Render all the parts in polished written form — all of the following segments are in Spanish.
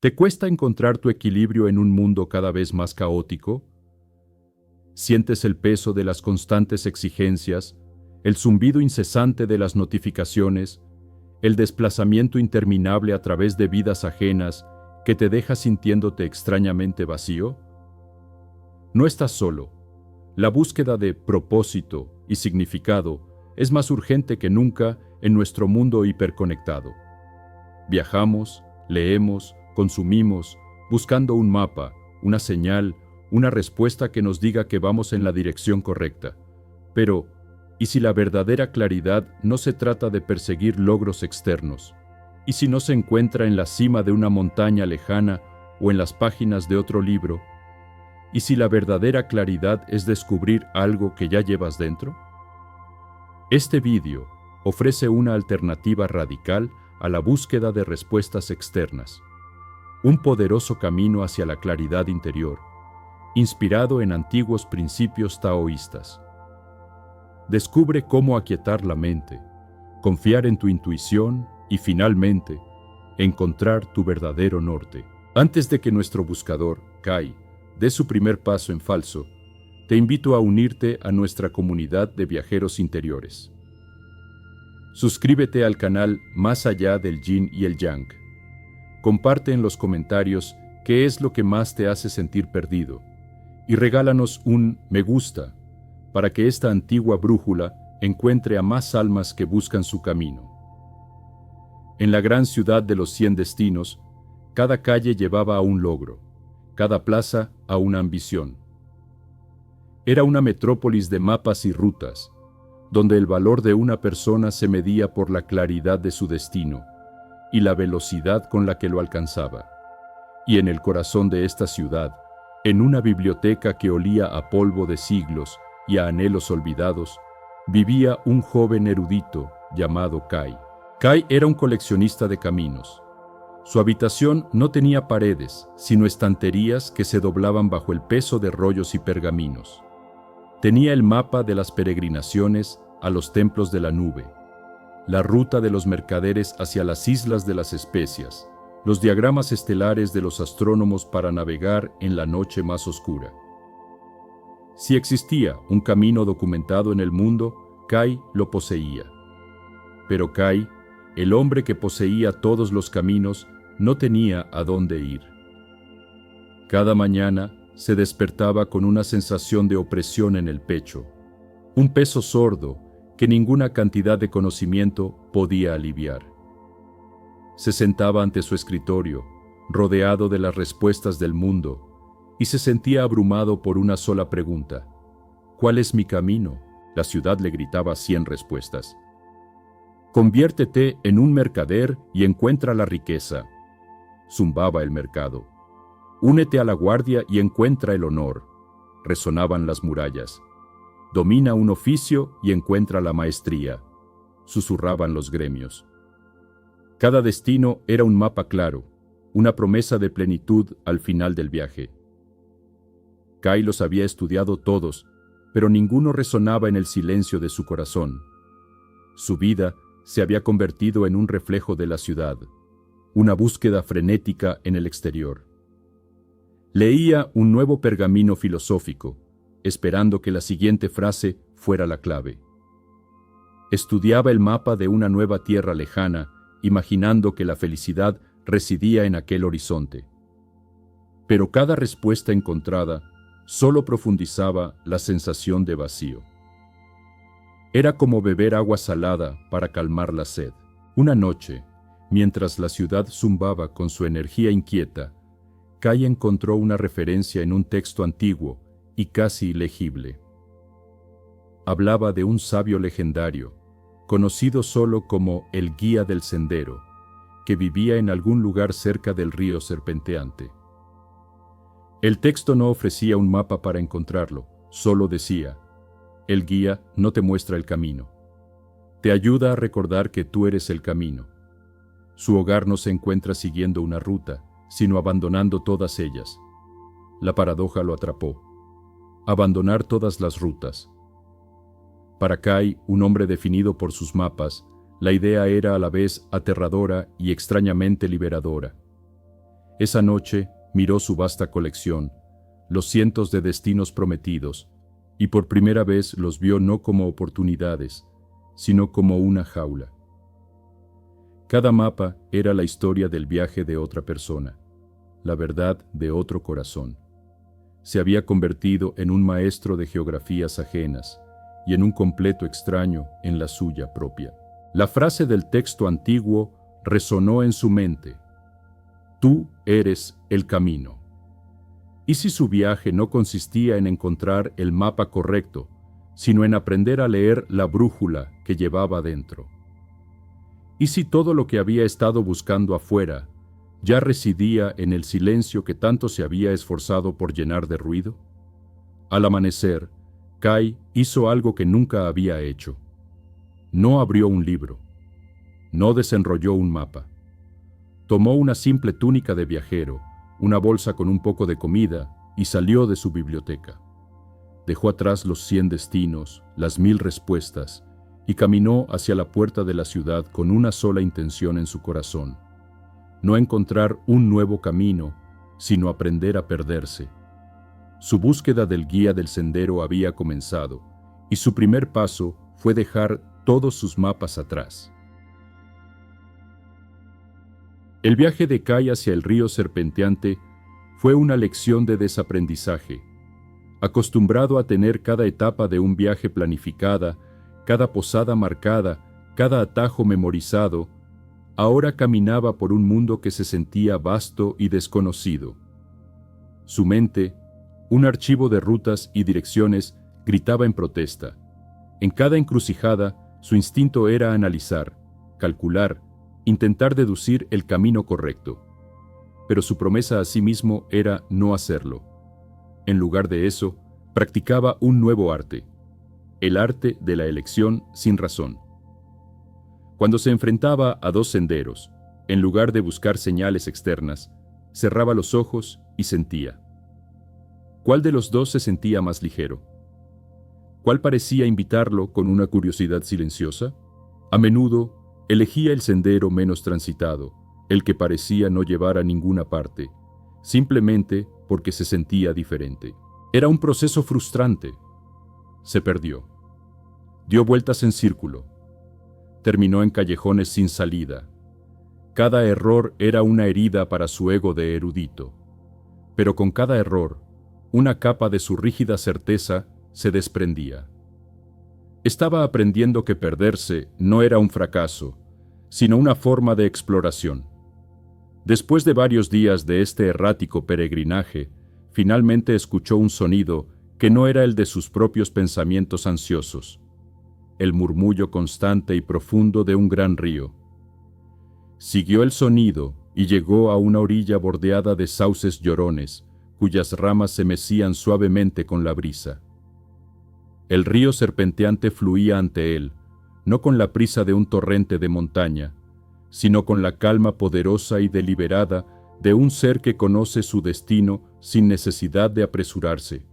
¿Te cuesta encontrar tu equilibrio en un mundo cada vez más caótico? ¿Sientes el peso de las constantes exigencias, el zumbido incesante de las notificaciones, el desplazamiento interminable a través de vidas ajenas que te deja sintiéndote extrañamente vacío? No estás solo. La búsqueda de propósito y significado es más urgente que nunca en nuestro mundo hiperconectado. Viajamos, leemos, consumimos, buscando un mapa, una señal, una respuesta que nos diga que vamos en la dirección correcta. Pero, ¿y si la verdadera claridad no se trata de perseguir logros externos? ¿Y si no se encuentra en la cima de una montaña lejana o en las páginas de otro libro? ¿Y si la verdadera claridad es descubrir algo que ya llevas dentro? Este vídeo ofrece una alternativa radical a la búsqueda de respuestas externas, un poderoso camino hacia la claridad interior, inspirado en antiguos principios taoístas. Descubre cómo aquietar la mente, confiar en tu intuición y, finalmente, encontrar tu verdadero norte. Antes de que nuestro buscador, Kai, dé su primer paso en falso, te invito a unirte a nuestra comunidad de viajeros interiores. Suscríbete al canal Más Allá del Yin y el Yang. Comparte en los comentarios qué es lo que más te hace sentir perdido y regálanos un me gusta para que esta antigua brújula encuentre a más almas que buscan su camino. En la gran ciudad de los 100 destinos, cada calle llevaba a un logro, cada plaza a una ambición. Era una metrópolis de mapas y rutas, donde el valor de una persona se medía por la claridad de su destino y la velocidad con la que lo alcanzaba. Y en el corazón de esta ciudad, en una biblioteca que olía a polvo de siglos y a anhelos olvidados, vivía un joven erudito llamado Kai. Kai era un coleccionista de caminos. Su habitación no tenía paredes, sino estanterías que se doblaban bajo el peso de rollos y pergaminos. Tenía el mapa de las peregrinaciones a los templos de la nube, la ruta de los mercaderes hacia las islas de las especias, los diagramas estelares de los astrónomos para navegar en la noche más oscura. Si existía un camino documentado en el mundo, Kai lo poseía. Pero Kai, el hombre que poseía todos los caminos, no tenía a dónde ir. Cada mañana se despertaba con una sensación de opresión en el pecho, un peso sordo que ninguna cantidad de conocimiento podía aliviar. Se sentaba ante su escritorio, rodeado de las respuestas del mundo, y se sentía abrumado por una sola pregunta. ¿Cuál es mi camino? La ciudad le gritaba 100 respuestas. Conviértete en un mercader y encuentra la riqueza, zumbaba el mercado. Únete a la guardia y encuentra el honor, resonaban las murallas. Domina un oficio y encuentra la maestría, susurraban los gremios. Cada destino era un mapa claro, una promesa de plenitud al final del viaje. Kai los había estudiado todos, pero ninguno resonaba en el silencio de su corazón. Su vida se había convertido en un reflejo de la ciudad, una búsqueda frenética en el exterior. Leía un nuevo pergamino filosófico, esperando que la siguiente frase fuera la clave. Estudiaba el mapa de una nueva tierra lejana, imaginando que la felicidad residía en aquel horizonte. Pero cada respuesta encontrada solo profundizaba la sensación de vacío. Era como beber agua salada para calmar la sed. Una noche, mientras la ciudad zumbaba con su energía inquieta, Kai encontró una referencia en un texto antiguo y casi ilegible. Hablaba de un sabio legendario, conocido solo como el Guía del Sendero, que vivía en algún lugar cerca del río serpenteante. El texto no ofrecía un mapa para encontrarlo, solo decía: el guía no te muestra el camino. Te ayuda a recordar que tú eres el camino. Su hogar no se encuentra siguiendo una ruta, sino abandonando todas ellas. La paradoja lo atrapó. Abandonar todas las rutas. Para Kai, un hombre definido por sus mapas, la idea era a la vez aterradora y extrañamente liberadora. Esa noche miró su vasta colección, los cientos de destinos prometidos, y por primera vez los vio no como oportunidades, sino como una jaula. Cada mapa era la historia del viaje de otra persona, la verdad de otro corazón. Se había convertido en un maestro de geografías ajenas y en un completo extraño en la suya propia. La frase del texto antiguo resonó en su mente: «Tú eres el camino». ¿Y si su viaje no consistía en encontrar el mapa correcto, sino en aprender a leer la brújula que llevaba dentro? ¿Y si todo lo que había estado buscando afuera ya residía en el silencio que tanto se había esforzado por llenar de ruido? Al amanecer, Kai hizo algo que nunca había hecho. No abrió un libro. No desenrolló un mapa. Tomó una simple túnica de viajero, una bolsa con un poco de comida y salió de su biblioteca. Dejó atrás los 100 destinos, las 1000 respuestas, y caminó hacia la puerta de la ciudad con una sola intención en su corazón: no encontrar un nuevo camino, sino aprender a perderse. Su búsqueda del guía del sendero había comenzado, y su primer paso fue dejar todos sus mapas atrás. El viaje de Kai hacia el río serpenteante fue una lección de desaprendizaje. Acostumbrado a tener cada etapa de un viaje planificada, cada posada marcada, cada atajo memorizado, ahora caminaba por un mundo que se sentía vasto y desconocido. Su mente, un archivo de rutas y direcciones, gritaba en protesta. En cada encrucijada, su instinto era analizar, calcular, intentar deducir el camino correcto. Pero su promesa a sí mismo era no hacerlo. En lugar de eso, practicaba un nuevo arte: el arte de la elección sin razón. Cuando se enfrentaba a dos senderos, en lugar de buscar señales externas, cerraba los ojos y sentía. ¿Cuál de los dos se sentía más ligero? ¿Cuál parecía invitarlo con una curiosidad silenciosa? A menudo, elegía el sendero menos transitado, el que parecía no llevar a ninguna parte, simplemente porque se sentía diferente. Era un proceso frustrante. Se perdió. Dio vueltas en círculo. Terminó en callejones sin salida. Cada error era una herida para su ego de erudito. Pero con cada error, una capa de su rígida certeza se desprendía. Estaba aprendiendo que perderse no era un fracaso, sino una forma de exploración. Después de varios días de este errático peregrinaje, finalmente escuchó un sonido que no era el de sus propios pensamientos ansiosos: el murmullo constante y profundo de un gran río. Siguió el sonido y llegó a una orilla bordeada de sauces llorones, cuyas ramas se mecían suavemente con la brisa. El río serpenteante fluía ante él, no con la prisa de un torrente de montaña, sino con la calma poderosa y deliberada de un ser que conoce su destino sin necesidad de apresurarse.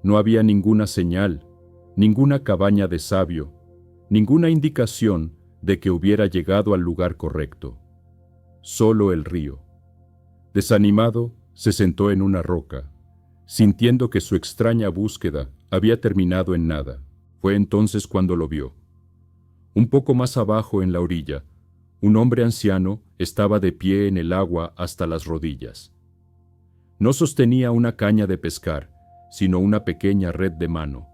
No había ninguna señal, ninguna cabaña de sabio, ninguna indicación de que hubiera llegado al lugar correcto. Solo el río. Desanimado, se sentó en una roca, sintiendo que su extraña búsqueda había terminado en nada. Fue entonces cuando lo vio. Un poco más abajo en la orilla, un hombre anciano estaba de pie en el agua hasta las rodillas. No sostenía una caña de pescar, sino una pequeña red de mano.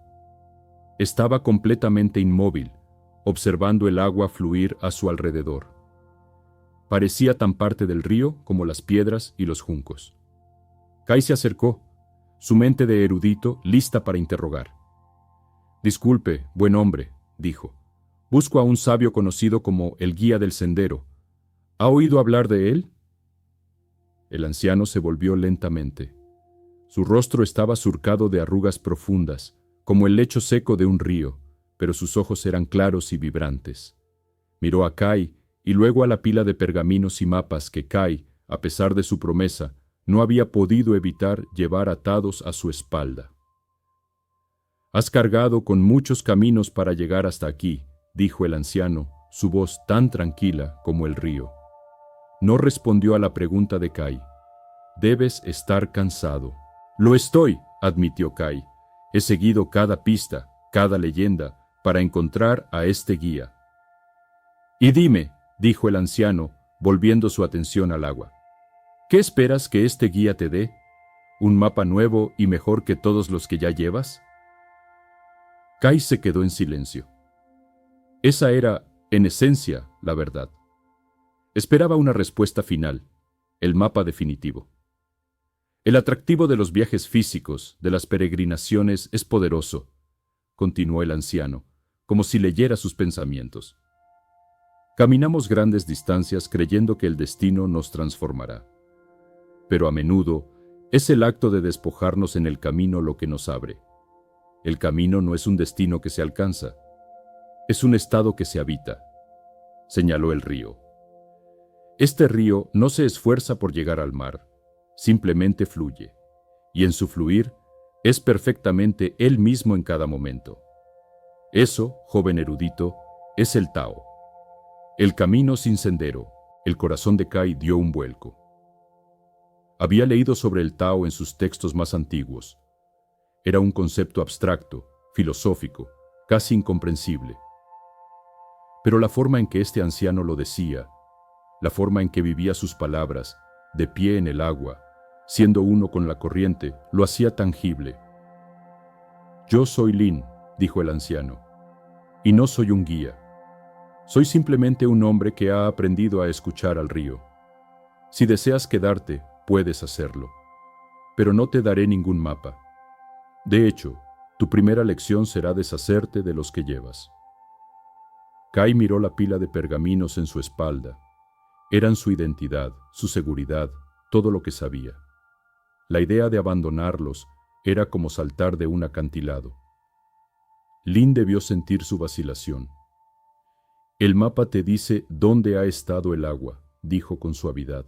Estaba completamente inmóvil, observando el agua fluir a su alrededor. Parecía tan parte del río como las piedras y los juncos. Kai se acercó, su mente de erudito lista para interrogar. «Disculpe, buen hombre», dijo. «Busco a un sabio conocido como el guía del sendero. ¿Ha oído hablar de él?» El anciano se volvió lentamente. Su rostro estaba surcado de arrugas profundas, como el lecho seco de un río, pero sus ojos eran claros y vibrantes. Miró a Kai y luego a la pila de pergaminos y mapas que Kai, a pesar de su promesa, no había podido evitar llevar atados a su espalda. «Has cargado con muchos caminos para llegar hasta aquí», dijo el anciano, su voz tan tranquila como el río. No respondió a la pregunta de Kai, Debes estar cansado. Lo estoy, admitió Kai. He seguido cada pista, cada leyenda, para encontrar a este guía. Y dime, dijo el anciano, volviendo su atención al agua, ¿qué esperas que este guía te dé? ¿Un mapa nuevo y mejor que todos los que ya llevas? Kai se quedó en silencio. Esa era, en esencia, la verdad. Esperaba una respuesta final, el mapa definitivo. El atractivo de los viajes físicos, de las peregrinaciones, es poderoso, continuó el anciano, como si leyera sus pensamientos. Caminamos grandes distancias creyendo que el destino nos transformará. Pero a menudo es el acto de despojarnos en el camino lo que nos abre. El camino no es un destino que se alcanza, es un estado que se habita, señaló el río. Este río no se esfuerza por llegar al mar, simplemente fluye, y en su fluir es perfectamente él mismo en cada momento. Eso, joven erudito, es el Tao. El camino sin sendero. El corazón de Kai dio un vuelco. Había leído sobre el Tao en sus textos más antiguos. Era un concepto abstracto, filosófico, casi incomprensible. Pero la forma en que este anciano lo decía, la forma en que vivía sus palabras, de pie en el agua, siendo uno con la corriente, lo hacía tangible. Yo soy Lin, dijo el anciano, y no soy un guía. Soy simplemente un hombre que ha aprendido a escuchar al río. Si deseas quedarte, puedes hacerlo, pero no te daré ningún mapa. De hecho, tu primera lección será deshacerte de los que llevas. Kai miró la pila de pergaminos en su espalda. Eran su identidad, su seguridad, todo lo que sabía. La idea de abandonarlos era como saltar de un acantilado. Lin debió sentir su vacilación. El mapa te dice dónde ha estado el agua, dijo con suavidad,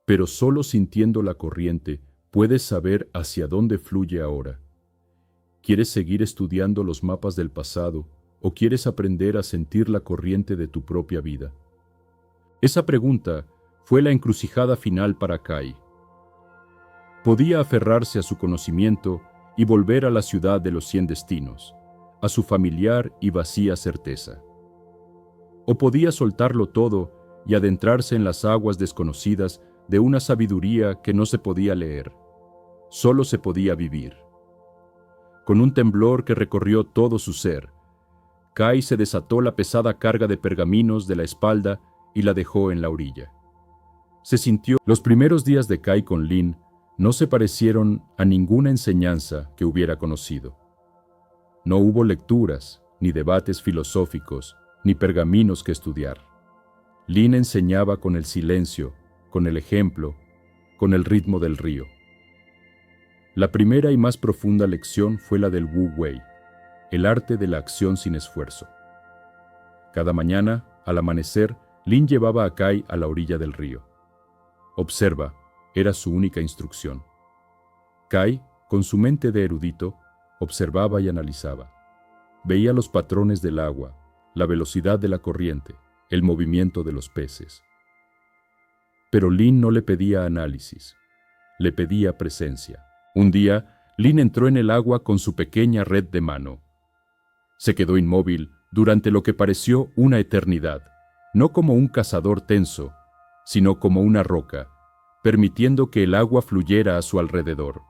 pero solo sintiendo la corriente puedes saber hacia dónde fluye ahora. ¿Quieres seguir estudiando los mapas del pasado o quieres aprender a sentir la corriente de tu propia vida? Esa pregunta fue la encrucijada final para Kai. Podía aferrarse a su conocimiento y volver a la ciudad de los 100 destinos, a su familiar y vacía certeza. O podía soltarlo todo y adentrarse en las aguas desconocidas de una sabiduría que no se podía leer, solo se podía vivir. Con un temblor que recorrió todo su ser, Kai se desató la pesada carga de pergaminos de la espalda y la dejó en la orilla. Se sintió. Los primeros días de Kai con Lin no se parecieron a ninguna enseñanza que hubiera conocido. No hubo lecturas, ni debates filosóficos, ni pergaminos que estudiar. Lin enseñaba con el silencio, con el ejemplo, con el ritmo del río. La primera y más profunda lección fue la del Wu Wei, el arte de la acción sin esfuerzo. Cada mañana, al amanecer, Lin llevaba a Kai a la orilla del río. Observa, era su única instrucción. Kai, con su mente de erudito, observaba y analizaba. Veía los patrones del agua, la velocidad de la corriente, el movimiento de los peces. Pero Lin no le pedía análisis, le pedía presencia. Un día, Lin entró en el agua con su pequeña red de mano. Se quedó inmóvil durante lo que pareció una eternidad, no como un cazador tenso, sino como una roca, permitiendo que el agua fluyera a su alrededor.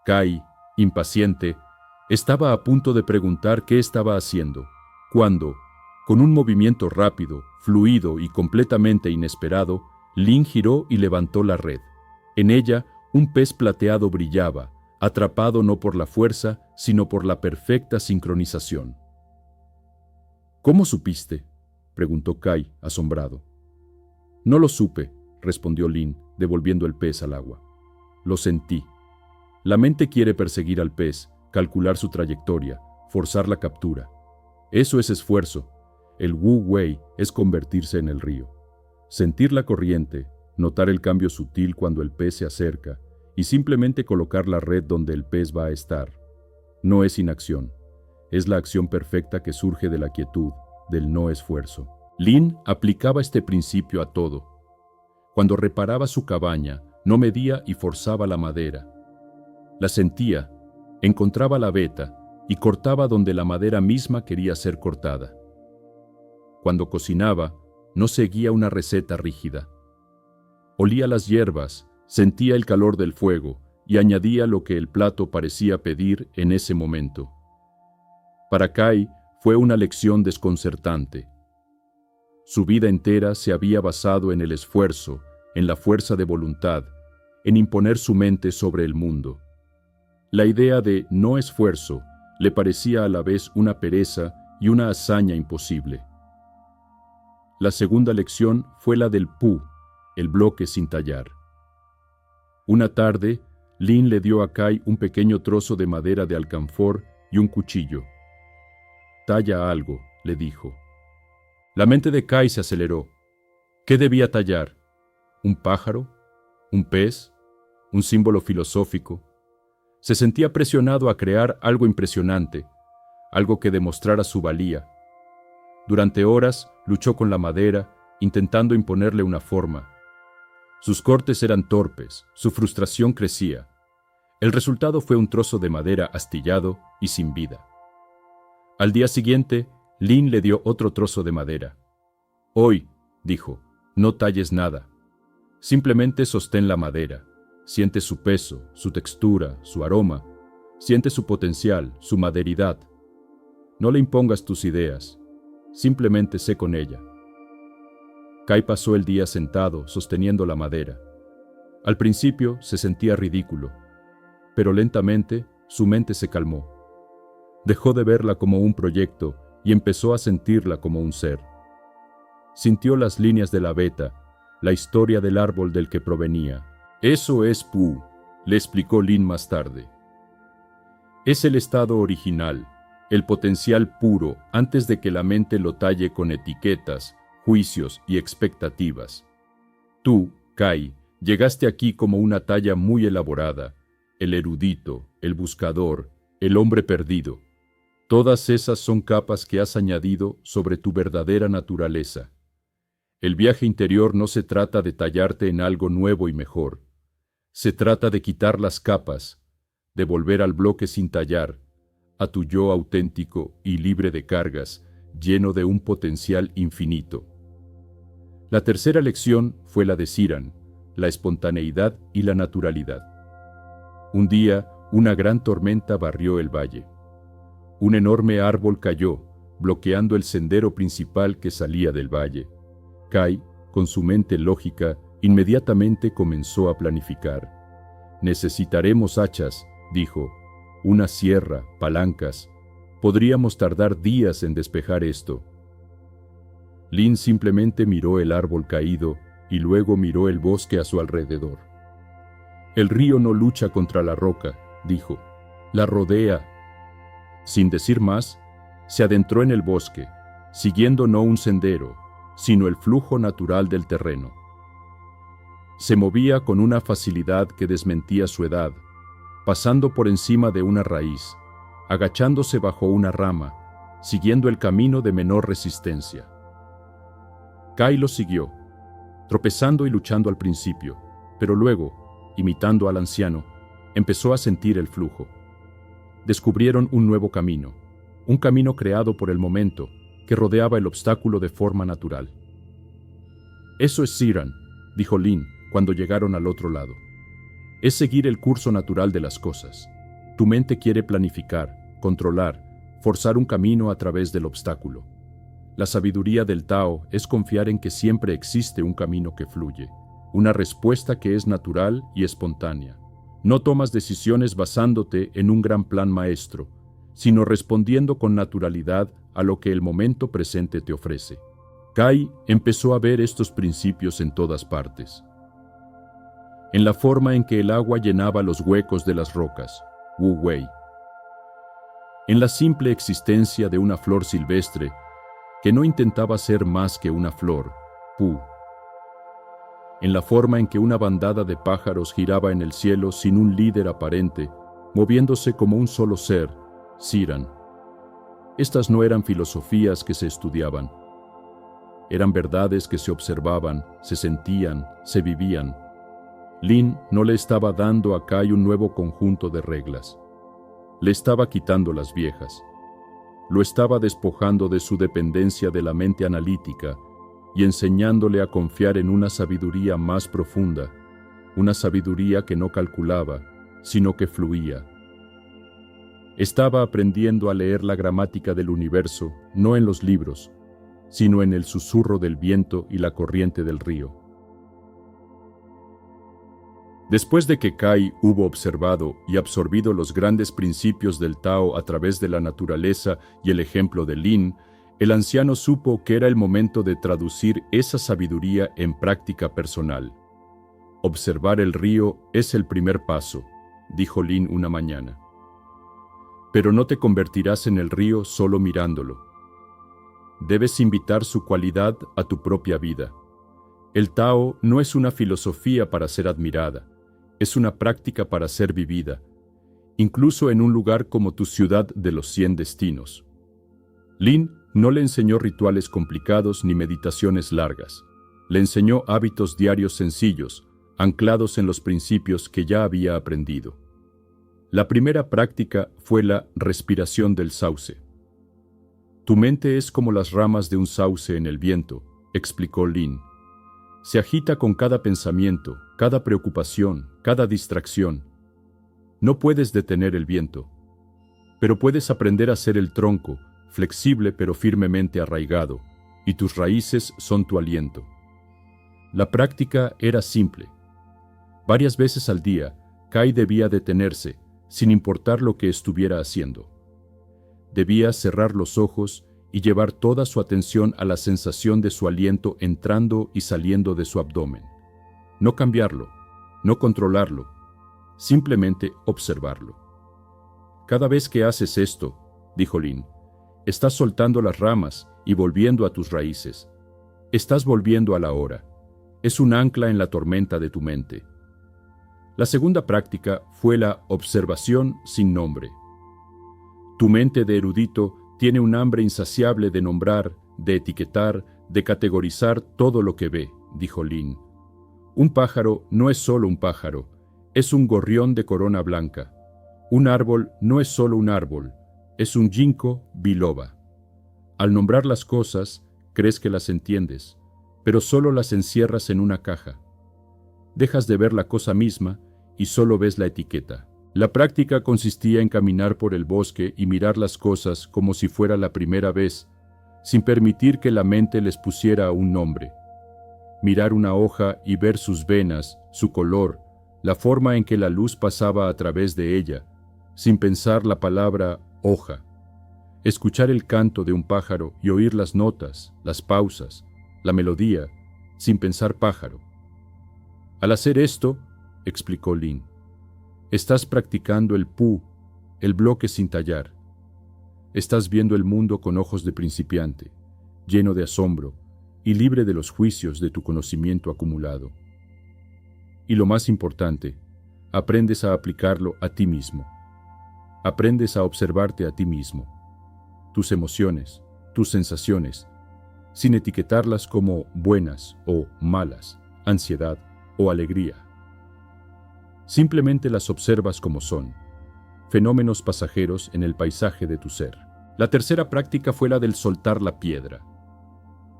Kai, impaciente, estaba a punto de preguntar qué estaba haciendo, cuando, con un movimiento rápido, fluido y completamente inesperado, Lin giró y levantó la red. En ella, un pez plateado brillaba, atrapado no por la fuerza, sino por la perfecta sincronización. ¿Cómo supiste?, preguntó Kai, asombrado. No lo supe, respondió Lin, devolviendo el pez al agua. Lo sentí. La mente quiere perseguir al pez, calcular su trayectoria, forzar la captura. Eso es esfuerzo. El Wu Wei es convertirse en el río. Sentir la corriente, notar el cambio sutil cuando el pez se acerca y simplemente colocar la red donde el pez va a estar. No es inacción. Es la acción perfecta que surge de la quietud, del no esfuerzo. Lin aplicaba este principio a todo. Cuando reparaba su cabaña, no medía y forzaba la madera. La sentía, encontraba la veta y cortaba donde la madera misma quería ser cortada. Cuando cocinaba, no seguía una receta rígida. Olía las hierbas, sentía el calor del fuego y añadía lo que el plato parecía pedir en ese momento. Para Kai fue una lección desconcertante. Su vida entera se había basado en el esfuerzo, en la fuerza de voluntad, en imponer su mente sobre el mundo. La idea de no esfuerzo le parecía a la vez una pereza y una hazaña imposible. La segunda lección fue la del pu, el bloque sin tallar. Una tarde, Lin le dio a Kai un pequeño trozo de madera de alcanfor y un cuchillo. «Talla algo», le dijo. La mente de Kai se aceleró. ¿Qué debía tallar? ¿Un pájaro? ¿Un pez? ¿Un símbolo filosófico? Se sentía presionado a crear algo impresionante, algo que demostrara su valía. Durante horas luchó con la madera, intentando imponerle una forma. Sus cortes eran torpes, su frustración crecía. El resultado fue un trozo de madera astillado y sin vida. Al día siguiente, Lin le dio otro trozo de madera. «Hoy», dijo, «no talles nada. Simplemente sostén la madera. Siente su peso, su textura, su aroma. Siente su potencial, su maderidad. No le impongas tus ideas. Simplemente sé con ella». Kai pasó el día sentado, sosteniendo la madera. Al principio se sentía ridículo, pero lentamente su mente se calmó. Dejó de verla como un proyecto y empezó a sentirla como un ser. Sintió las líneas de la veta, la historia del árbol del que provenía. «Eso es Pu», le explicó Lin más tarde. Es el estado original, el potencial puro antes de que la mente lo talle con etiquetas, juicios y expectativas. Tú, Kai, llegaste aquí como una talla muy elaborada, el erudito, el buscador, el hombre perdido. Todas esas son capas que has añadido sobre tu verdadera naturaleza. El viaje interior no se trata de tallarte en algo nuevo y mejor. Se trata de quitar las capas, de volver al bloque sin tallar, a tu yo auténtico y libre de cargas, lleno de un potencial infinito. La tercera lección fue la de Siran, la espontaneidad y la naturalidad. Un día, una gran tormenta barrió el valle. Un enorme árbol cayó, bloqueando el sendero principal que salía del valle. Kai, con su mente lógica, inmediatamente comenzó a planificar. «Necesitaremos hachas», dijo, «una sierra, palancas. Podríamos tardar días en despejar esto». Lin simplemente miró el árbol caído y luego miró el bosque a su alrededor. «El río no lucha contra la roca», dijo, «la rodea». Sin decir más, se adentró en el bosque, siguiendo no un sendero, sino el flujo natural del terreno. Se movía con una facilidad que desmentía su edad, pasando por encima de una raíz, agachándose bajo una rama, siguiendo el camino de menor resistencia. Kai lo siguió, tropezando y luchando al principio, pero luego, imitando al anciano, empezó a sentir el flujo. Descubrieron un nuevo camino, un camino creado por el momento que rodeaba el obstáculo de forma natural. «Eso es Siran», dijo Lin cuando llegaron al otro lado. «Es seguir el curso natural de las cosas. Tu mente quiere planificar, controlar, forzar un camino a través del obstáculo. La sabiduría del Tao es confiar en que siempre existe un camino que fluye, una respuesta que es natural y espontánea. No tomas decisiones basándote en un gran plan maestro, sino respondiendo con naturalidad a lo que el momento presente te ofrece». Kai empezó a ver estos principios en todas partes. En la forma en que el agua llenaba los huecos de las rocas, Wu Wei. En la simple existencia de una flor silvestre que no intentaba ser más que una flor, Pu. En la forma en que una bandada de pájaros giraba en el cielo sin un líder aparente, moviéndose como un solo ser, Siran. Estas no eran filosofías que se estudiaban. Eran verdades que se observaban, se sentían, se vivían. Lin no le estaba dando a Kai un nuevo conjunto de reglas. Le estaba quitando las viejas. Lo estaba despojando de su dependencia de la mente analítica y enseñándole a confiar en una sabiduría más profunda, una sabiduría que no calculaba, sino que fluía. Estaba aprendiendo a leer la gramática del universo, no en los libros, sino en el susurro del viento y la corriente del río. Después de que Kai hubo observado y absorbido los grandes principios del Tao a través de la naturaleza y el ejemplo de Lin, el anciano supo que era el momento de traducir esa sabiduría en práctica personal. Observar el río es el primer paso, dijo Lin una mañana. Pero no te convertirás en el río solo mirándolo. Debes invitar su cualidad a tu propia vida. El Tao no es una filosofía para ser admirada, es una práctica para ser vivida, incluso en un lugar como tu ciudad de los 100 destinos. Lin no le enseñó rituales complicados ni meditaciones largas. Le enseñó hábitos diarios sencillos, anclados en los principios que ya había aprendido. La primera práctica fue la respiración del sauce. Tu mente es como las ramas de un sauce en el viento, explicó Lin. Se agita con cada pensamiento, cada preocupación, cada distracción. No puedes detener el viento, pero puedes aprender a ser el tronco, flexible pero firmemente arraigado, y tus raíces son tu aliento. La práctica era simple. Varias veces al día, Kai debía detenerse, sin importar lo que estuviera haciendo. Debía cerrar los ojos y llevar toda su atención a la sensación de su aliento entrando y saliendo de su abdomen. No cambiarlo, no controlarlo, simplemente observarlo. Cada vez que haces esto, dijo Lin, estás soltando las ramas y volviendo a tus raíces. Estás volviendo a la hora. Es un ancla en la tormenta de tu mente. La segunda práctica fue la observación sin nombre. Tu mente de erudito tiene un hambre insaciable de nombrar, de etiquetar, de categorizar todo lo que ve, dijo Lin. Un pájaro no es solo un pájaro, es un gorrión de corona blanca. Un árbol no es solo un árbol, es un ginkgo biloba. Al nombrar las cosas, crees que las entiendes, pero solo las encierras en una caja. Dejas de ver la cosa misma y solo ves la etiqueta. La práctica consistía en caminar por el bosque y mirar las cosas como si fuera la primera vez, sin permitir que la mente les pusiera un nombre. Mirar una hoja y ver sus venas, su color, la forma en que la luz pasaba a través de ella, sin pensar la palabra hoja. Escuchar el canto de un pájaro y oír las notas, las pausas, la melodía, sin pensar pájaro. Al hacer esto, explicó Lin, estás practicando el pu, el bloque sin tallar. Estás viendo el mundo con ojos de principiante, lleno de asombro y libre de los juicios de tu conocimiento acumulado. Y lo más importante, aprendes a aplicarlo a ti mismo. Aprendes a observarte a ti mismo, tus emociones, tus sensaciones, sin etiquetarlas como buenas o malas, ansiedad o alegría. Simplemente las observas como son, fenómenos pasajeros en el paisaje de tu ser. La tercera práctica fue la del soltar la piedra.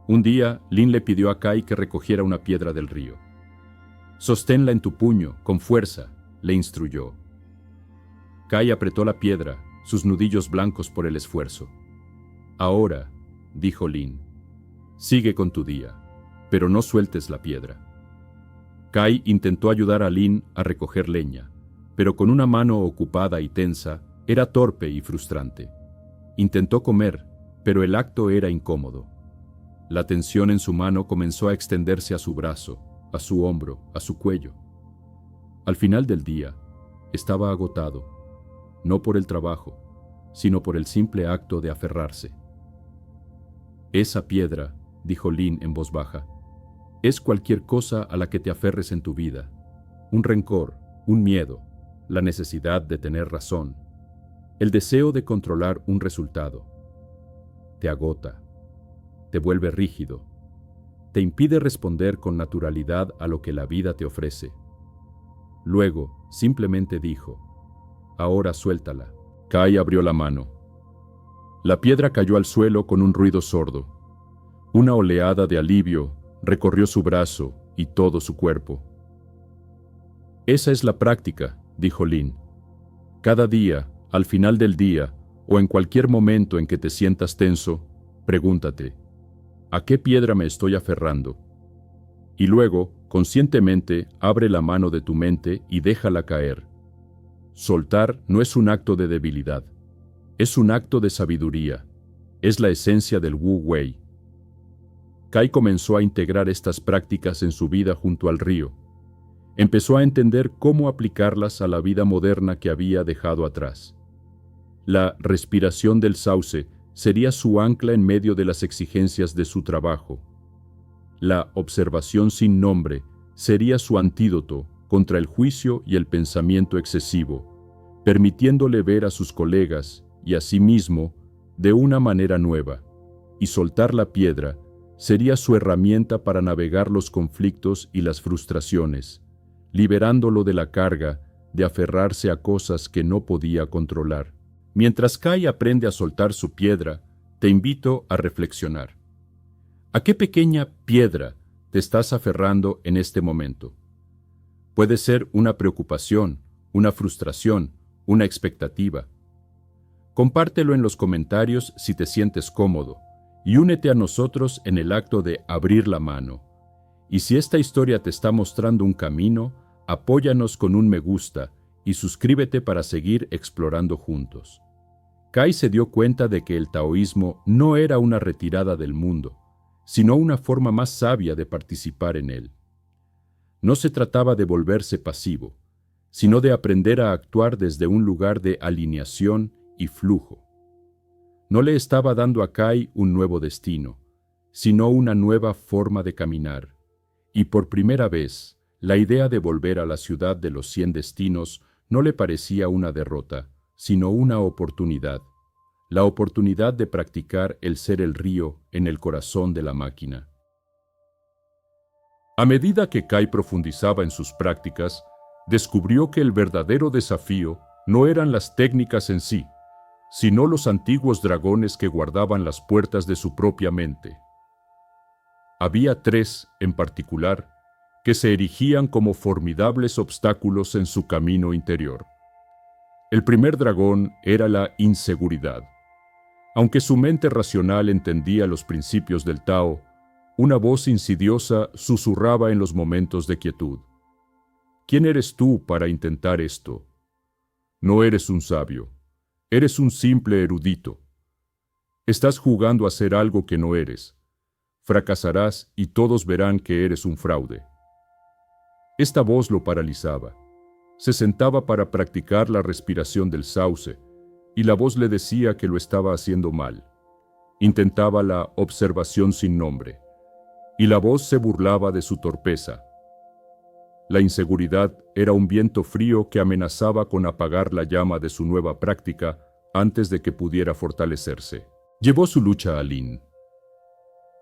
Un día, Lin le pidió a Kai que recogiera una piedra del río. Sosténla en tu puño, con fuerza, le instruyó. Kai apretó la piedra, sus nudillos blancos por el esfuerzo. Ahora, dijo Lin, sigue con tu día, pero no sueltes la piedra. Kai intentó ayudar a Lin a recoger leña, pero con una mano ocupada y tensa, era torpe y frustrante. Intentó comer, pero el acto era incómodo. La tensión en su mano comenzó a extenderse a su brazo, a su hombro, a su cuello. Al final del día, estaba agotado, no por el trabajo, sino por el simple acto de aferrarse. Esa piedra, dijo Lin en voz baja, es cualquier cosa a la que te aferres en tu vida. Un rencor, un miedo, la necesidad de tener razón, el deseo de controlar un resultado. Te agota, te vuelve rígido, te impide responder con naturalidad a lo que la vida te ofrece. Luego, simplemente dijo: «Ahora suéltala». Kai abrió la mano. La piedra cayó al suelo con un ruido sordo. Una oleada de alivio recorrió su brazo y todo su cuerpo. «Esa es la práctica», dijo Lin. «Cada día, al final del día, o en cualquier momento en que te sientas tenso, pregúntate: ¿a qué piedra me estoy aferrando?». Y luego, conscientemente, abre la mano de tu mente y déjala caer. Soltar no es un acto de debilidad, es un acto de sabiduría, es la esencia del Wu Wei. Kai comenzó a integrar estas prácticas en su vida junto al río. Empezó a entender cómo aplicarlas a la vida moderna que había dejado atrás. La respiración del sauce sería su ancla en medio de las exigencias de su trabajo. La observación sin nombre sería su antídoto contra el juicio y el pensamiento excesivo, permitiéndole ver a sus colegas y a sí mismo de una manera nueva, y soltar la piedra sería su herramienta para navegar los conflictos y las frustraciones, liberándolo de la carga de aferrarse a cosas que no podía controlar. Mientras Kai aprende a soltar su piedra, te invito a reflexionar. ¿A qué pequeña piedra te estás aferrando en este momento? Puede ser una preocupación, una frustración, una expectativa. Compártelo en los comentarios si te sientes cómodo y únete a nosotros en el acto de abrir la mano. Y si esta historia te está mostrando un camino, apóyanos con un me gusta y suscríbete para seguir explorando juntos. Kai se dio cuenta de que el taoísmo no era una retirada del mundo, sino una forma más sabia de participar en él. No se trataba de volverse pasivo, sino de aprender a actuar desde un lugar de alineación y flujo. No le estaba dando a Kai un nuevo destino, sino una nueva forma de caminar, y por primera vez, la idea de volver a la ciudad de los 100 destinos no le parecía una derrota, sino una oportunidad. La oportunidad de practicar el ser el río en el corazón de la máquina. A medida que Kai profundizaba en sus prácticas, descubrió que el verdadero desafío no eran las técnicas en sí, sino los antiguos dragones que guardaban las puertas de su propia mente. Había 3, en particular, que se erigían como formidables obstáculos en su camino interior. El primer dragón era la inseguridad. Aunque su mente racional entendía los principios del Tao, una voz insidiosa susurraba en los momentos de quietud: ¿Quién eres tú para intentar esto? No eres un sabio, eres un simple erudito. Estás jugando a ser algo que no eres. Fracasarás y todos verán que eres un fraude. Esta voz lo paralizaba. Se sentaba para practicar la respiración del sauce, y la voz le decía que lo estaba haciendo mal. Intentaba la observación sin nombre, y la voz se burlaba de su torpeza. La inseguridad era un viento frío que amenazaba con apagar la llama de su nueva práctica antes de que pudiera fortalecerse. Llevó su lucha a Lin.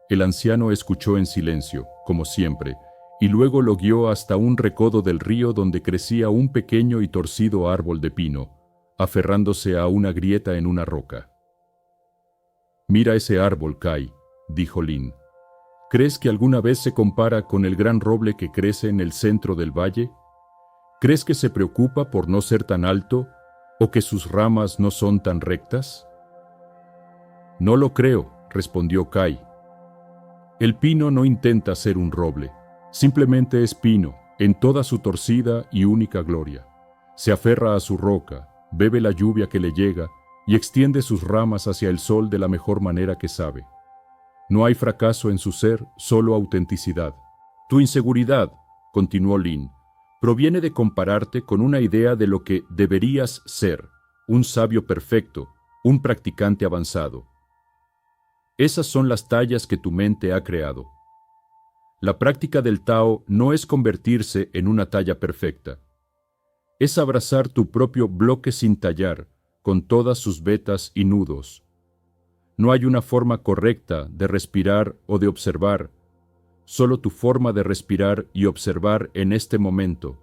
El anciano escuchó en silencio, como siempre, y luego lo guió hasta un recodo del río donde crecía un pequeño y torcido árbol de pino, aferrándose a una grieta en una roca. «Mira ese árbol, Kai», dijo Lin. «¿Crees que alguna vez se compara con el gran roble que crece en el centro del valle? ¿Crees que se preocupa por no ser tan alto o que sus ramas no son tan rectas?» «No lo creo», respondió Kai. «El pino no intenta ser un roble, simplemente es pino, en toda su torcida y única gloria. Se aferra a su roca, bebe la lluvia que le llega y extiende sus ramas hacia el sol de la mejor manera que sabe. No hay fracaso en su ser, solo autenticidad. Tu inseguridad», continuó Lin, «proviene de compararte con una idea de lo que deberías ser, un sabio perfecto, un practicante avanzado. Esas son las tallas que tu mente ha creado. La práctica del Tao no es convertirse en una talla perfecta. Es abrazar tu propio bloque sin tallar, con todas sus vetas y nudos. No hay una forma correcta de respirar o de observar, solo tu forma de respirar y observar en este momento.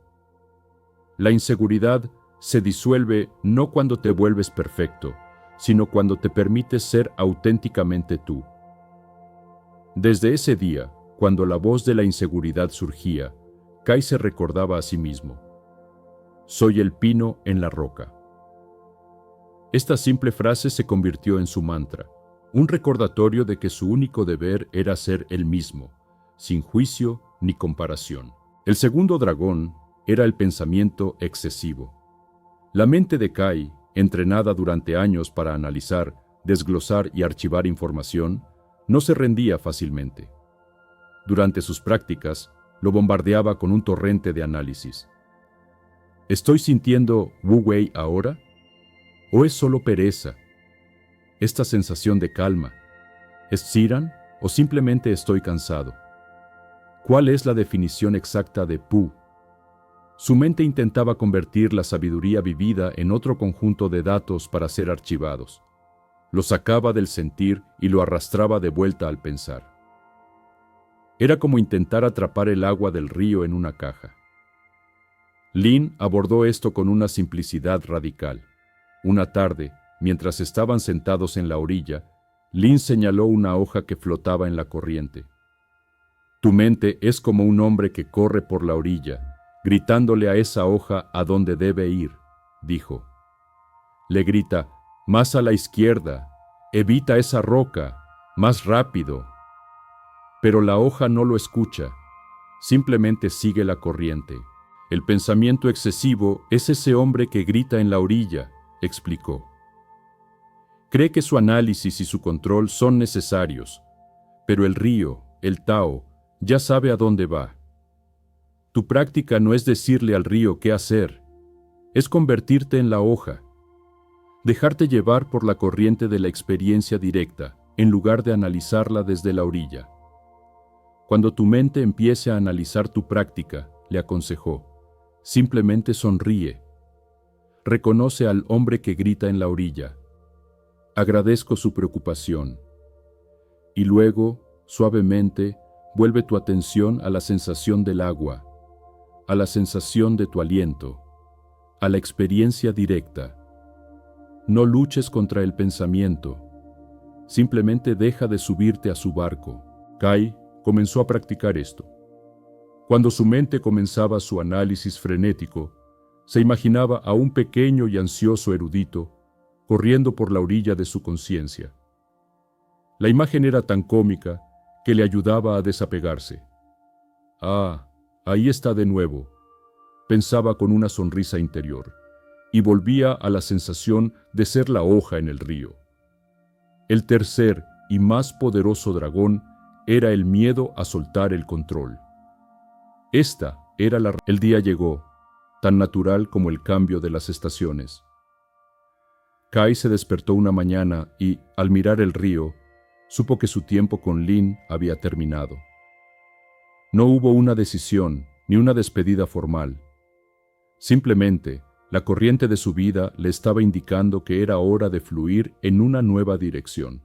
La inseguridad se disuelve no cuando te vuelves perfecto, sino cuando te permites ser auténticamente tú. Desde ese día, cuando la voz de la inseguridad surgía, Kai se recordaba a sí mismo: soy el pino en la roca. Esta simple frase se convirtió en su mantra, un recordatorio de que su único deber era ser él mismo, sin juicio ni comparación. El segundo dragón era el pensamiento excesivo. La mente de Kai, entrenada durante años para analizar, desglosar y archivar información, no se rendía fácilmente. Durante sus prácticas, lo bombardeaba con un torrente de análisis. ¿Estoy sintiendo Wu Wei ahora? ¿O es solo pereza? ¿Esta sensación de calma es Ziran o simplemente estoy cansado? ¿Cuál es la definición exacta de Pu? Su mente intentaba convertir la sabiduría vivida en otro conjunto de datos para ser archivados. Lo sacaba del sentir y lo arrastraba de vuelta al pensar. Era como intentar atrapar el agua del río en una caja. Lin abordó esto con una simplicidad radical. Una tarde, mientras estaban sentados en la orilla, Lin señaló una hoja que flotaba en la corriente. Tu mente es como un hombre que corre por la orilla, gritándole a esa hoja a dónde debe ir, dijo. Le grita: más a la izquierda, evita esa roca, más rápido. Pero la hoja no lo escucha, simplemente sigue la corriente. El pensamiento excesivo es ese hombre que grita en la orilla, explicó. Cree que su análisis y su control son necesarios, pero el río, el Tao, ya sabe a dónde va. Tu práctica no es decirle al río qué hacer, es convertirte en la hoja, dejarte llevar por la corriente de la experiencia directa, en lugar de analizarla desde la orilla. Cuando tu mente empiece a analizar tu práctica, le aconsejó, simplemente sonríe. Reconoce al hombre que grita en la orilla. Agradezco su preocupación. Y luego, suavemente, vuelve tu atención a la sensación del agua, a la sensación de tu aliento, a la experiencia directa. No luches contra el pensamiento. Simplemente deja de subirte a su barco. Kai comenzó a practicar esto. Cuando su mente comenzaba su análisis frenético, se imaginaba a un pequeño y ansioso erudito corriendo por la orilla de su conciencia. La imagen era tan cómica que le ayudaba a desapegarse. Ah, ahí está de nuevo, pensaba con una sonrisa interior, y volvía a la sensación de ser la hoja en el río. El tercer y más poderoso dragón era el miedo a soltar el control. Esta era El día llegó, tan natural como el cambio de las estaciones. Kai se despertó una mañana y, al mirar el río, supo que su tiempo con Lin había terminado. No hubo una decisión ni una despedida formal. Simplemente, la corriente de su vida le estaba indicando que era hora de fluir en una nueva dirección.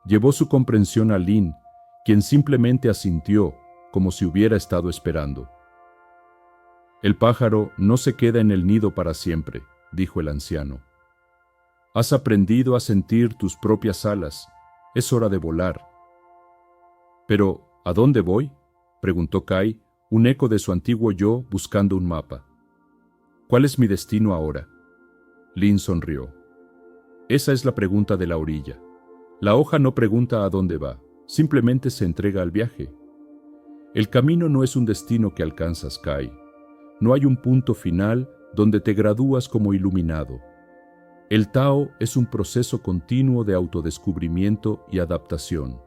Llevó su comprensión a Lin, quien simplemente asintió como si hubiera estado esperando. El pájaro no se queda en el nido para siempre, dijo el anciano. Has aprendido a sentir tus propias alas. Es hora de volar. Pero, ¿a dónde voy?, preguntó Kai, un eco de su antiguo yo buscando un mapa. ¿Cuál es mi destino ahora? Lin sonrió. Esa es la pregunta de la orilla. La hoja no pregunta a dónde va, simplemente se entrega al viaje. El camino no es un destino que alcanzas, Kai. No hay un punto final donde te gradúas como iluminado. El Tao es un proceso continuo de autodescubrimiento y adaptación.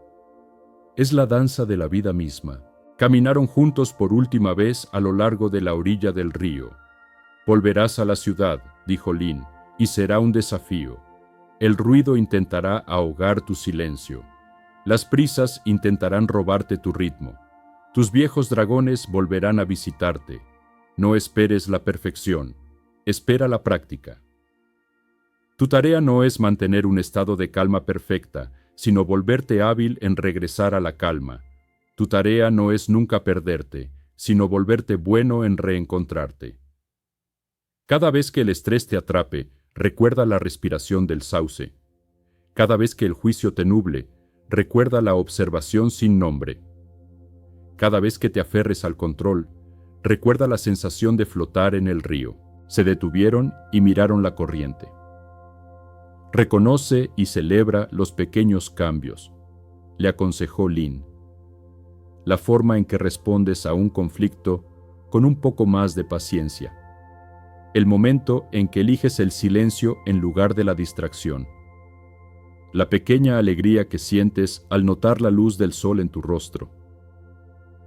Es la danza de la vida misma. Caminaron juntos por última vez a lo largo de la orilla del río. Volverás a la ciudad, dijo Lin, y será un desafío. El ruido intentará ahogar tu silencio. Las prisas intentarán robarte tu ritmo. Tus viejos dragones volverán a visitarte. No esperes la perfección. Espera la práctica. Tu tarea no es mantener un estado de calma perfecta, sino volverte hábil en regresar a la calma. Tu tarea no es nunca perderte, sino volverte bueno en reencontrarte. Cada vez que el estrés te atrape, recuerda la respiración del sauce. Cada vez que el juicio te nuble, recuerda la observación sin nombre. Cada vez que te aferres al control, recuerda la sensación de flotar en el río. Se detuvieron y miraron la corriente. Reconoce y celebra los pequeños cambios, le aconsejó Lynn. La forma en que respondes a un conflicto con un poco más de paciencia. El momento en que eliges el silencio en lugar de la distracción. La pequeña alegría que sientes al notar la luz del sol en tu rostro.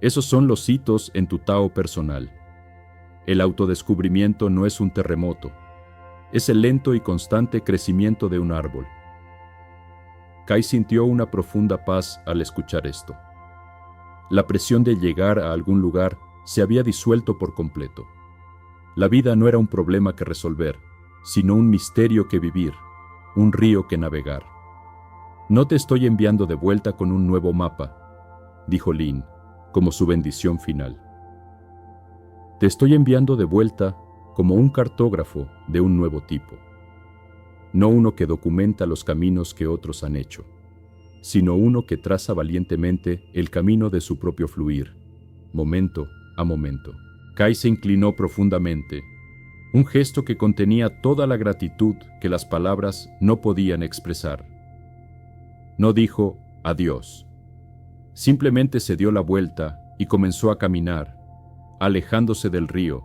Esos son los hitos en tu Tao personal. El autodescubrimiento no es un terremoto, es el lento y constante crecimiento de un árbol. Kai sintió una profunda paz al escuchar esto. La presión de llegar a algún lugar se había disuelto por completo. La vida no era un problema que resolver, sino un misterio que vivir, un río que navegar. No te estoy enviando de vuelta con un nuevo mapa, dijo Lynn, como su bendición final. Te estoy enviando de vuelta como un cartógrafo de un nuevo tipo. No uno que documenta los caminos que otros han hecho, sino uno que traza valientemente el camino de su propio fluir, momento a momento. Kai se inclinó profundamente, un gesto que contenía toda la gratitud que las palabras no podían expresar. No dijo adiós. Simplemente se dio la vuelta y comenzó a caminar, alejándose del río,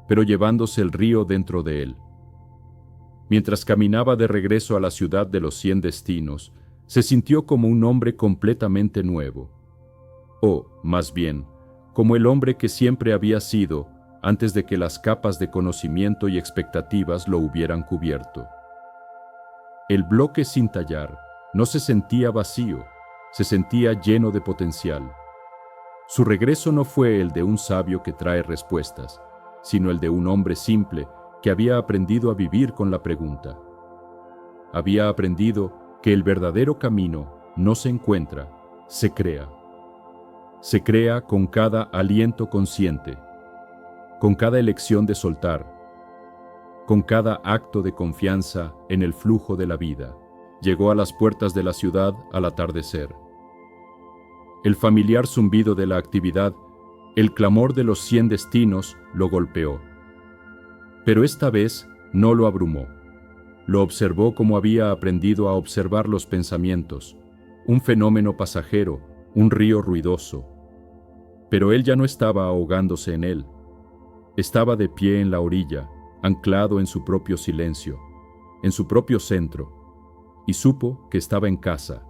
pero llevándose el río dentro de él. Mientras caminaba de regreso a la ciudad de los 100 destinos, se sintió como un hombre completamente nuevo. O, más bien, como el hombre que siempre había sido antes de que las capas de conocimiento y expectativas lo hubieran cubierto. El bloque sin tallar no se sentía vacío, se sentía lleno de potencial. Su regreso no fue el de un sabio que trae respuestas, sino el de un hombre simple que había aprendido a vivir con la pregunta. Había aprendido que el verdadero camino no se encuentra, se crea. Se crea con cada aliento consciente, con cada elección de soltar, con cada acto de confianza en el flujo de la vida. Llegó a las puertas de la ciudad al atardecer. El familiar zumbido de la actividad, el clamor de los 100 destinos lo golpeó. Pero esta vez no lo abrumó. Lo observó como había aprendido a observar los pensamientos, un fenómeno pasajero, un río ruidoso. Pero él ya no estaba ahogándose en él. Estaba de pie en la orilla, anclado en su propio silencio, en su propio centro, y supo que estaba en casa.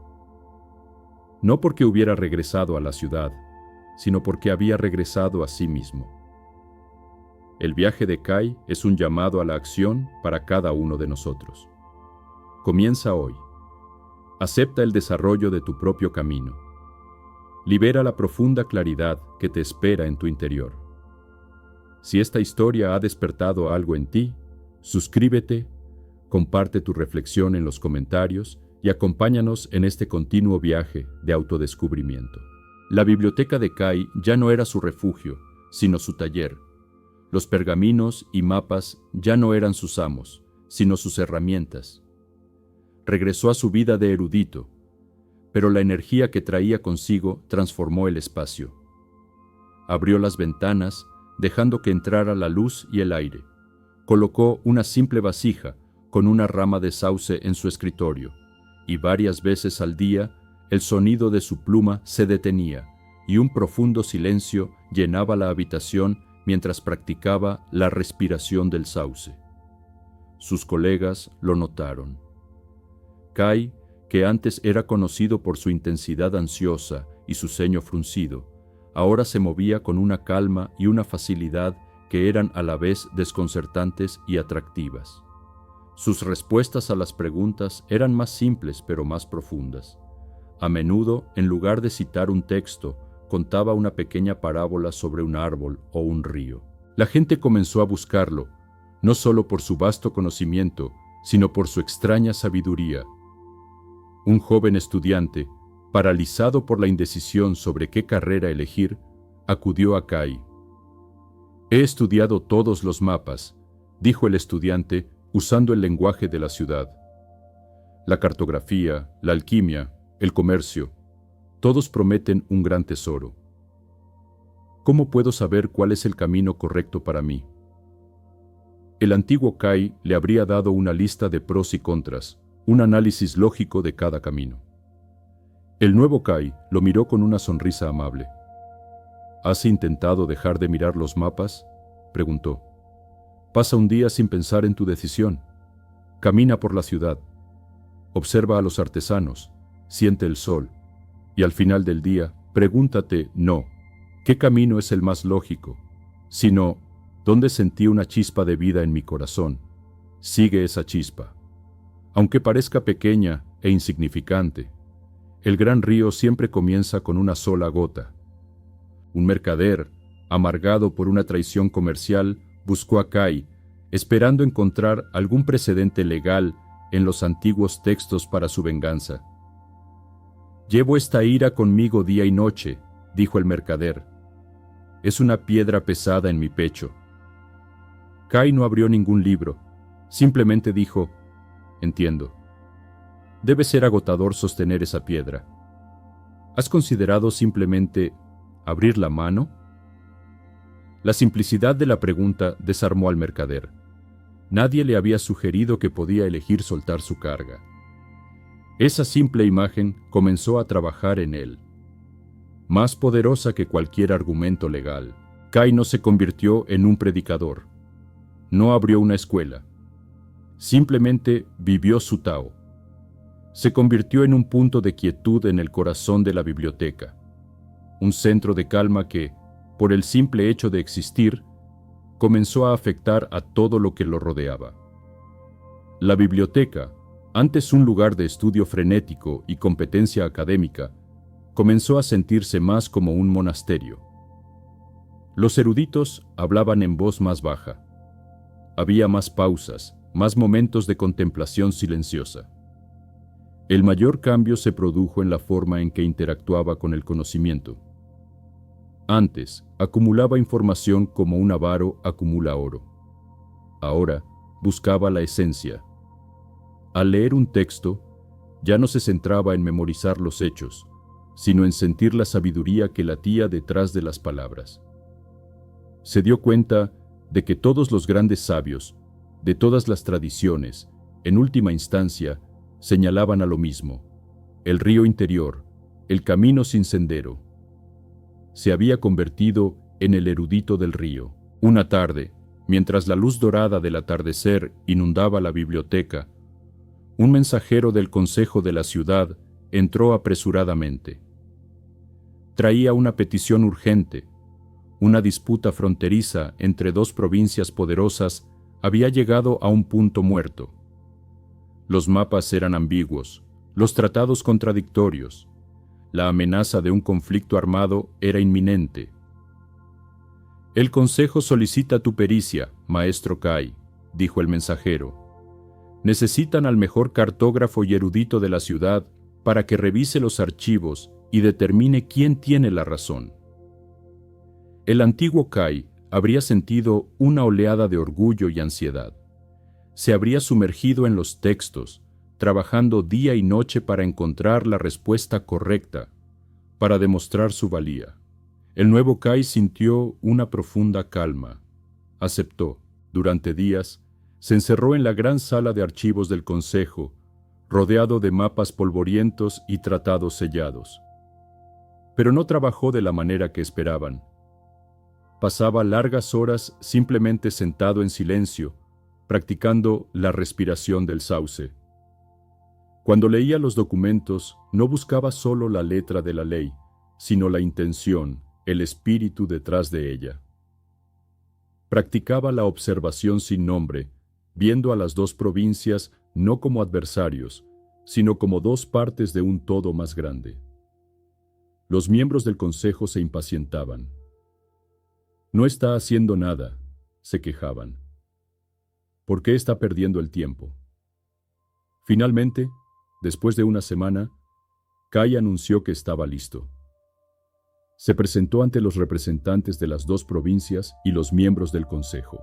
No porque hubiera regresado a la ciudad, sino porque había regresado a sí mismo. El viaje de Kai es un llamado a la acción para cada uno de nosotros. Comienza hoy. Acepta el desarrollo de tu propio camino. Libera la profunda claridad que te espera en tu interior. Si esta historia ha despertado algo en ti, suscríbete, comparte tu reflexión en los comentarios y acompáñanos en este continuo viaje de autodescubrimiento. La biblioteca de Kai ya no era su refugio, sino su taller. Los pergaminos y mapas ya no eran sus amos, sino sus herramientas. Regresó a su vida de erudito, pero la energía que traía consigo transformó el espacio. Abrió las ventanas, dejando que entrara la luz y el aire. Colocó una simple vasija con una rama de sauce en su escritorio, y varias veces al día el sonido de su pluma se detenía y un profundo silencio llenaba la habitación mientras practicaba la respiración del sauce. Sus colegas lo notaron. Kai, que antes era conocido por su intensidad ansiosa y su ceño fruncido, ahora se movía con una calma y una facilidad que eran a la vez desconcertantes y atractivas. Sus respuestas a las preguntas eran más simples pero más profundas. A menudo, en lugar de citar un texto, contaba una pequeña parábola sobre un árbol o un río. La gente comenzó a buscarlo, no solo por su vasto conocimiento, sino por su extraña sabiduría. Un joven estudiante, paralizado por la indecisión sobre qué carrera elegir, acudió a Kai. He estudiado todos los mapas, dijo el estudiante usando el lenguaje de la ciudad. La cartografía, la alquimia, el comercio, todos prometen un gran tesoro. ¿Cómo puedo saber cuál es el camino correcto para mí? El antiguo Kai le habría dado una lista de pros y contras, un análisis lógico de cada camino. El nuevo Kai lo miró con una sonrisa amable. ¿Has intentado dejar de mirar los mapas?, preguntó. Pasa un día sin pensar en tu decisión. Camina por la ciudad. Observa a los artesanos, siente el sol, y al final del día, pregúntate no, ¿qué camino es el más lógico?, sino, ¿dónde sentí una chispa de vida en mi corazón? Sigue esa chispa. Aunque parezca pequeña e insignificante, el gran río siempre comienza con una sola gota. Un mercader, amargado por una traición comercial, buscó a Kai, esperando encontrar algún precedente legal en los antiguos textos para su venganza. «Llevo esta ira conmigo día y noche», dijo el mercader. «Es una piedra pesada en mi pecho». Kai no abrió ningún libro, simplemente dijo, «Entiendo. Debe ser agotador sostener esa piedra. ¿Has considerado simplemente abrir la mano?» La simplicidad de la pregunta desarmó al mercader. Nadie le había sugerido que podía elegir soltar su carga. Esa simple imagen comenzó a trabajar en él. Más poderosa que cualquier argumento legal, Kai no se convirtió en un predicador. No abrió una escuela. Simplemente vivió su Tao. Se convirtió en un punto de quietud en el corazón de la biblioteca. Un centro de calma que, por el simple hecho de existir, comenzó a afectar a todo lo que lo rodeaba. La biblioteca, antes un lugar de estudio frenético y competencia académica, comenzó a sentirse más como un monasterio. Los eruditos hablaban en voz más baja. Había más pausas, más momentos de contemplación silenciosa. El mayor cambio se produjo en la forma en que interactuaba con el conocimiento. Antes, acumulaba información como un avaro acumula oro. Ahora, buscaba la esencia. Al leer un texto, ya no se centraba en memorizar los hechos, sino en sentir la sabiduría que latía detrás de las palabras. Se dio cuenta de que todos los grandes sabios, de todas las tradiciones, en última instancia, señalaban a lo mismo: el río interior, el camino sin sendero. Se había convertido en el erudito del río. Una tarde, mientras la luz dorada del atardecer inundaba la biblioteca, un mensajero del consejo de la ciudad entró apresuradamente. Traía una petición urgente. Una disputa fronteriza entre dos provincias poderosas había llegado a un punto muerto. Los mapas eran ambiguos, los tratados contradictorios. La amenaza de un conflicto armado era inminente. «El consejo solicita tu pericia, maestro Kai», dijo el mensajero. «Necesitan al mejor cartógrafo y erudito de la ciudad para que revise los archivos y determine quién tiene la razón». El antiguo Kai habría sentido una oleada de orgullo y ansiedad. Se habría sumergido en los textos, trabajando día y noche para encontrar la respuesta correcta, para demostrar su valía. El nuevo Kai sintió una profunda calma. Aceptó. Durante días, se encerró en la gran sala de archivos del consejo, rodeado de mapas polvorientos y tratados sellados. Pero no trabajó de la manera que esperaban. Pasaba largas horas simplemente sentado en silencio, practicando la respiración del sauce. Cuando leía los documentos, no buscaba solo la letra de la ley, sino la intención, el espíritu detrás de ella. Practicaba la observación sin nombre, viendo a las dos provincias no como adversarios, sino como dos partes de un todo más grande. Los miembros del consejo se impacientaban. «No está haciendo nada», se quejaban. «¿Por qué está perdiendo el tiempo?». Finalmente, después de una semana, Kai anunció que estaba listo. Se presentó ante los representantes de las dos provincias y los miembros del consejo.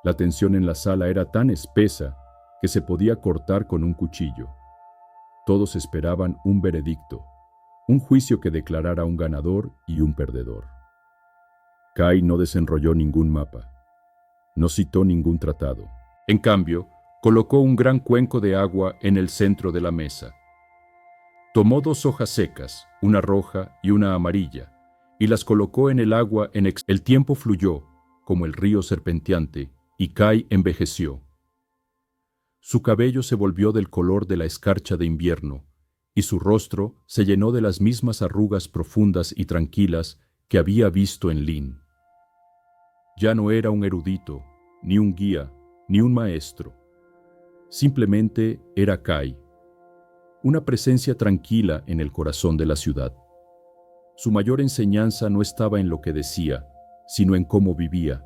La tensión en la sala era tan espesa que se podía cortar con un cuchillo. Todos esperaban un veredicto, un juicio que declarara un ganador y un perdedor. Kai no desenrolló ningún mapa, no citó ningún tratado. En cambio, colocó un gran cuenco de agua en el centro de la mesa. Tomó 2 hojas secas, una roja y una amarilla, y las colocó en el agua. El tiempo fluyó, como el río serpenteante, y Kai envejeció. Su cabello se volvió del color de la escarcha de invierno, y su rostro se llenó de las mismas arrugas profundas y tranquilas que había visto en Lin. Ya no era un erudito, ni un guía, ni un maestro. Simplemente era Kai, una presencia tranquila en el corazón de la ciudad. Su mayor enseñanza no estaba en lo que decía, sino en cómo vivía.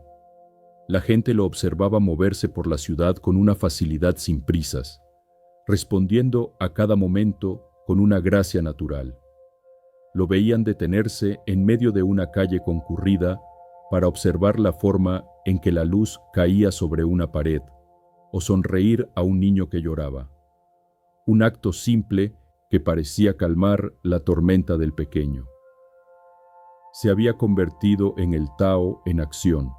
La gente lo observaba moverse por la ciudad con una facilidad sin prisas, respondiendo a cada momento con una gracia natural. Lo veían detenerse en medio de una calle concurrida para observar la forma en que la luz caía sobre una pared, o sonreír a un niño que lloraba. Un acto simple que parecía calmar la tormenta del pequeño. Se había convertido en el Tao en acción.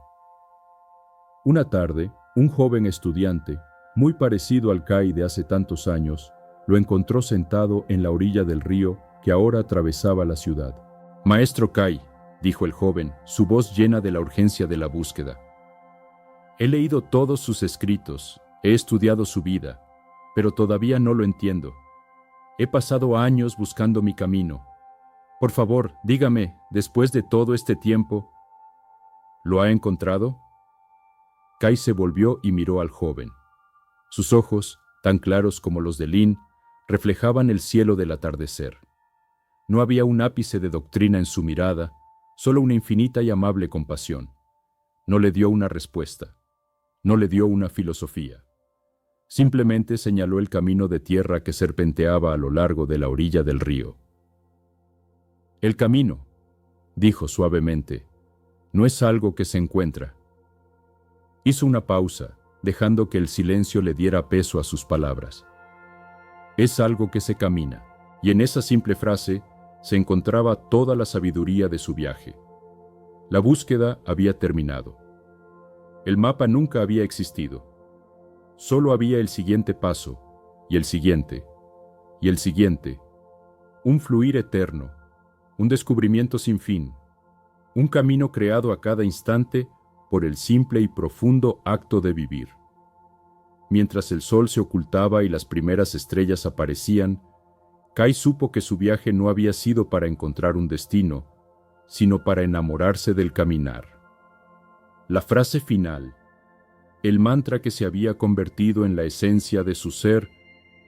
Una tarde, un joven estudiante, muy parecido al Kai de hace tantos años, lo encontró sentado en la orilla del río que ahora atravesaba la ciudad. «Maestro Kai», dijo el joven, su voz llena de la urgencia de la búsqueda. «He leído todos sus escritos, he estudiado su vida, pero todavía no lo entiendo. He pasado años buscando mi camino. Por favor, dígame, después de todo este tiempo, ¿lo ha encontrado?» Kai se volvió y miró al joven. Sus ojos, tan claros como los de Lin, reflejaban el cielo del atardecer. No había un ápice de doctrina en su mirada, solo una infinita y amable compasión. No le dio una respuesta, no le dio una filosofía. Simplemente señaló el camino de tierra que serpenteaba a lo largo de la orilla del río. «El camino», dijo suavemente, «no es algo que se encuentra». Hizo una pausa, dejando que el silencio le diera peso a sus palabras. «Es algo que se camina», y en esa simple frase se encontraba toda la sabiduría de su viaje. La búsqueda había terminado. El mapa nunca había existido. Solo había el siguiente paso, y el siguiente, y el siguiente. Un fluir eterno, un descubrimiento sin fin, un camino creado a cada instante por el simple y profundo acto de vivir. Mientras el sol se ocultaba y las primeras estrellas aparecían, Kai supo que su viaje no había sido para encontrar un destino, sino para enamorarse del caminar. La frase final, el mantra que se había convertido en la esencia de su ser,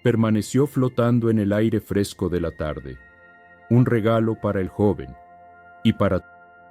permaneció flotando en el aire fresco de la tarde, un regalo para el joven y para